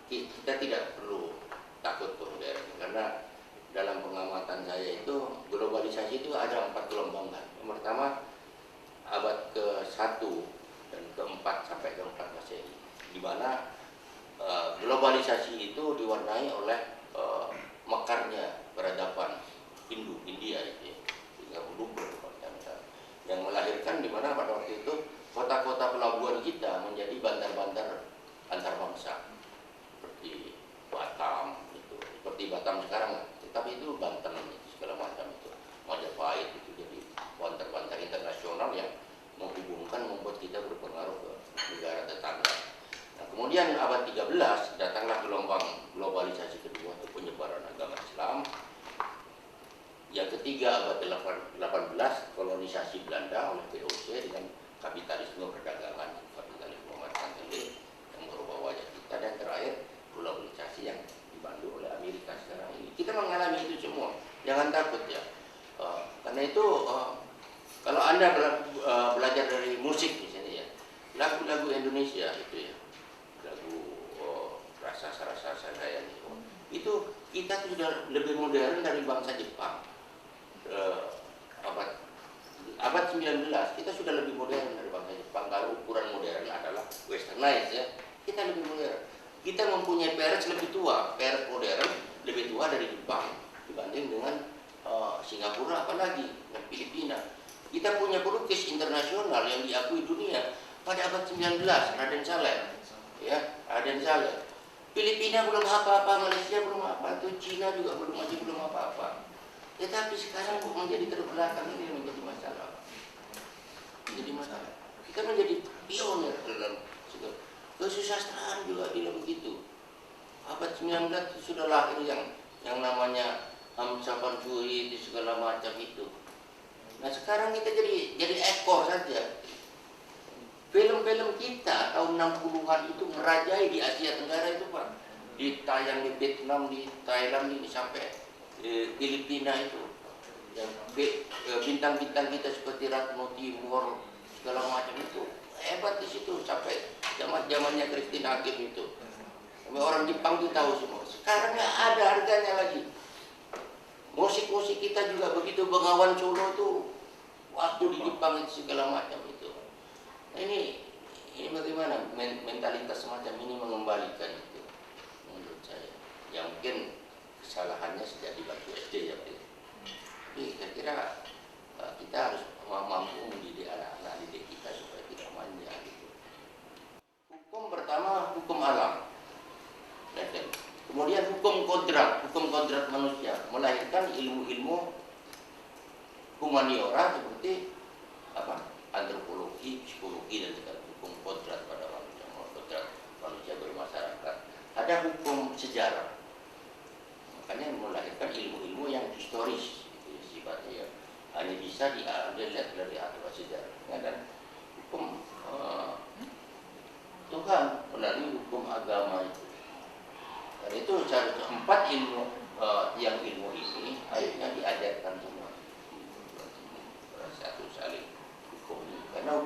kita tidak perlu takut modern, karena dalam pengamatan saya itu globalisasi itu ada 4 gelombang kan. Yang pertama abad ke-1 dan ke-4 sampai ke-4 Masehi, di mana globalisasi itu diwarnai oleh mekarnya peradaban Hindu, India itu, hingga meluber yang melahirkan di mana pada waktu itu kota-kota pelabuhan kita menjadi bandar-bandar antar bangsa seperti Batam itu, seperti Batam sekarang, tapi itu Banten segala macam itu, Majapahit itu jadi bandar-bandar internasional yang menghubungkan, membuat kita berpengaruh ke negara tetangga. Nah, kemudian abad 13 datanglah gelombang globalisasi kedua untuk penyebaran agama Islam. Yang ketiga abad 18 kolonisasi Belanda oleh VOC dengan kapitalisme perdagangan, kapitalisme merkantil yang merubah wajah kita, dan terakhir globalisasi yang dibantu oleh Amerika sekarang ini. Kita mengalami itu semua, jangan takut ya. Karena itu kalau Anda belajar dari musik misalnya ya, lagu-lagu Indonesia itu ya, lagu rasa-rasa saya itu kita sudah lebih modern dari bangsa Jepang. Abad 19 kita sudah lebih modern dari bangsa Jepang. Kalau ukuran modern adalah westernized ya, kita lebih modern. Kita mempunyai peres lebih tua, peres modern lebih tua dari Jepang dibanding dengan Singapura, apalagi dan Filipina. Kita punya pelukis internasional yang diakui dunia pada abad 19, Raden Saleh ya, Raden Saleh. Filipina belum apa-apa, Malaysia belum apa, tuh Cina juga masih belum apa-apa. Tetapi sekarang menjadi terbelakang, ini menjadi masalah. Menjadi masalah. Kita menjadi pionir dalam kesusastraan juga tidak begitu. Abad 19 itu sudah lahir yang namanya Hamzah Pansuri itu segala macam itu. Nah sekarang kita jadi ekor saja. Film-film kita tahun 60-an itu merajai di Asia Tenggara itu Pak. Ditayang di Vietnam, di Thailand ini sampai Filipina itu, yang bintang-bintang kita seperti Ratno Timur segala macam itu hebat di situ, sampai zamannya Christine Hakim itu, sampai orang Jepang itu tahu semua. Sekarang nggak ada harganya lagi. Musik-musik kita juga begitu, Bengawan Solo tuh waktu di Jepang itu segala macam itu. Nah, ini bagaimana mentalitas semacam ini mengembalikan itu menurut saya. Yang mungkin kesalahannya sejak di bangku SD ya Pak. Tapi saya kira kita harus mampu mendidik anak-anak didik kita supaya tidak manja gitu. Hukum pertama hukum alam, kemudian hukum kodrat manusia, melahirkan ilmu-ilmu humaniora seperti antropologi, psikologi, dan segala hukum kodrat pada manusia, kodrat manusia bermasyarakat. Ada hukum sejarah, makanya melahirkan ilmu-ilmu yang historis gitu, sifatnya ya, hanya bisa diambil dari aturan sejarahnya, dan hukum Tuhan melalui hukum agama itu. Dan itu seharusnya 4 ilmu yang ilmu ini akhirnya diajarkan semua satu saling hukum ini. Karena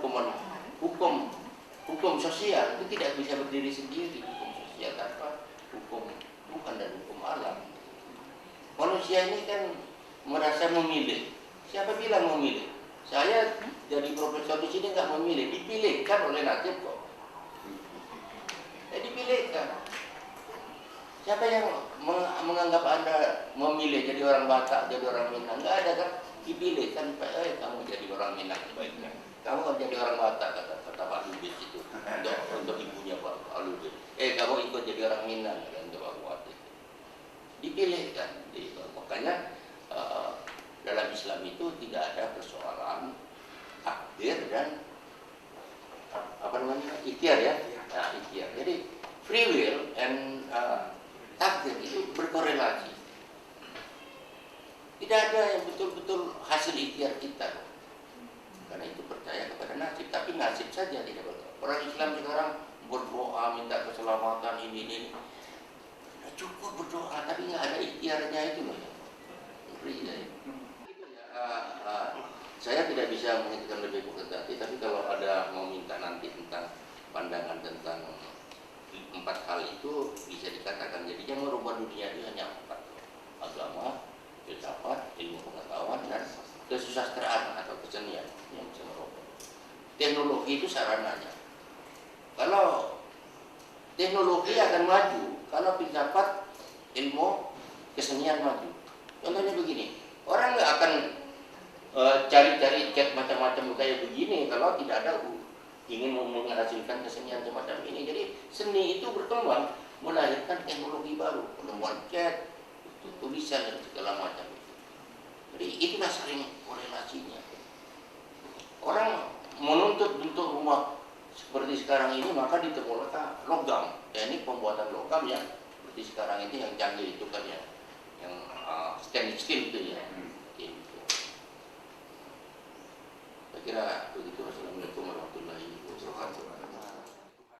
hukum sosial itu tidak bisa berdiri sendiri, hukum sosial tanpa hukum Tuhan dan hukum alam. Manusia ini kan merasa memilih. Siapa bilang memilih? Saya jadi profesor di sini nggak memilih, dipilihkan oleh nasib kok. Dipilihkan. Siapa yang menganggap Anda memilih jadi orang Batak, jadi orang Minang? Nggak ada kan? Dipilihkan, kamu jadi orang Minang sebaiknya. Kamu kan jadi orang Batak, kata Pak Lubis itu, untuk ibunya Pak Lubis. Kamu ikut jadi orang Minang, untuk Pak Wati. Dipilihkan. Makanya dalam Islam itu tidak ada persoalan takdir dan ikhtiar ya. Nah, ikhtiar. Jadi free will and takdir itu berkorelasi. Tidak ada yang betul-betul hasil ikhtiar kita. Karena itu percaya kepada nasib, tapi nasib saja tidak berdoa. Orang Islam sekarang berdoa minta keselamatan ini. Nah, cukup berdoa, tapi nggak ada ikhtiarnya itu loh. Saya tidak bisa mengatakan lebih berhati, tapi kalau ada mau minta nanti tentang pandangan tentang empat hal itu bisa dikatakan jadi yang merubah dunia itu hanya empat: agama, filsafat, ilmu pengetahuan, dan kesusastraan atau kesenian yang bisa merubah. Teknologi itu sarananya. Kalau teknologi akan maju, kalau filsafat, ilmu, kesenian maju. Contohnya begini, orang nggak akan cari-cari cat macam-macam kayak begini kalau tidak ada ingin menghasilkan kesenian semacam ini. Jadi seni itu berkembang, melahirkan teknologi baru, penemuan cat, tulisan dan segala macam itu. Jadi itulah sering korelasinya. Orang menuntut bentuk rumah seperti sekarang ini, maka ditemukan logam, teknik pembuatan logam yang seperti sekarang ini yang canggih itu kan ya, yang stainless steel itu ya. Gitu. Saya kira begitu.